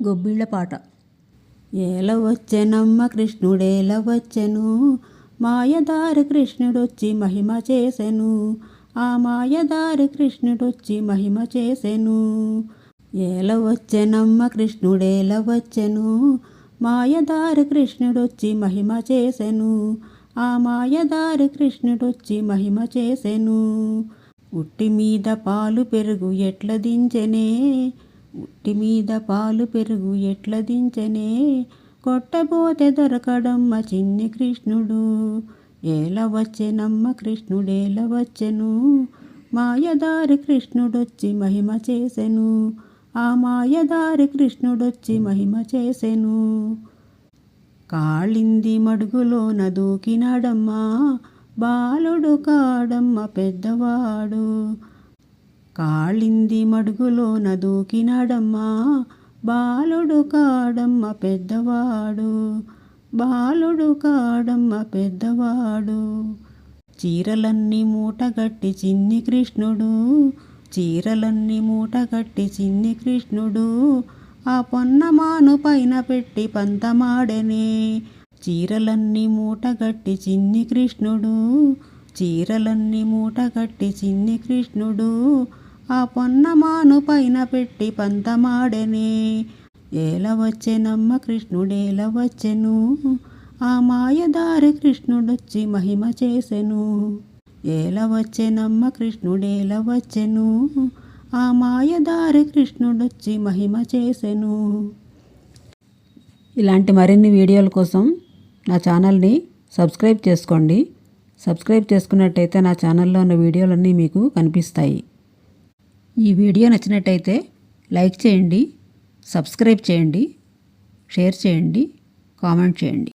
గొబ్బిళ్ళ పాట. ఏల వచ్చెనమ్మ కృష్ణుడేల వచ్చెను, మాయదారి కృష్ణుడొచ్చి మహిమ చేసెను. ఆ మాయదారి కృష్ణుడొచ్చి మహిమ చేసెను. ఏల వచ్చెనమ్మ కృష్ణుడేల వచ్చెను, మాయదారి కృష్ణుడొచ్చి మహిమ చేసెను. ఆ మాయదారి కృష్ణుడొచ్చి మహిమ చేసెను. ఉట్టి మీద పాలు పెరుగు ఎట్ల దించెనే, ఉట్టి మీద పాలు పెరుగు ఎట్ల దించెనే, కొట్టబోతే దొరకడమ్మ చిన్ని కృష్ణుడు. ఏల వచ్చెనమ్మ కృష్ణుడేల వచ్చెను, మాయదారి కృష్ణుడొచ్చి మహిమ చేసెను. ఆ మాయదారి కృష్ణుడొచ్చి మహిమ చేసెను. కాళింది మడుగులోన దూకినాడమ్మా, బాలుడు కాడమ్మ పెద్దవాడు. కాళింది మడుగులోన దూకినాడమ్మా, బాలుడు కాడమ్మ పెద్దవాడు. బాలుడు కాడమ్మ పెద్దవాడు. చీరలన్నీ మూటగట్టి చిన్ని కృష్ణుడు, చీరలన్నీ మూటగట్టి చిన్ని కృష్ణుడు, ఆ పొన్నమాను పైన పెట్టి పంతమాడెనే. చీరలన్నీ మూటగట్టి చిన్ని కృష్ణుడు, చీరలన్నీ మూటగట్టి చిన్ని కృష్ణుడు, ఆ పొన్నమాను పైన పెట్టి పంతమాడెనే. ఏల వచ్చెనమ్మ కృష్ణుడేల వచ్చెను, ఆ మాయదారి కృష్ణుడొచ్చి మహిమ చేసెను. ఏల వచ్చెనమ్మ కృష్ణుడేల వచ్చెను, ఆ మాయదారి కృష్ణుడొచ్చి మహిమ చేసెను. ఇలాంటి మరిన్ని వీడియోల కోసం నా ఛానల్ని సబ్స్క్రైబ్ చేసుకోండి. సబ్స్క్రైబ్ చేసుకున్నట్టయితే నా ఛానల్లో ఉన్న వీడియోలన్నీ మీకు కనిపిస్తాయి. ఈ వీడియో నచ్చినట్టయితే లైక్ చేయండి, సబ్స్క్రైబ్ చేయండి, షేర్ చేయండి, కామెంట్ చేయండి.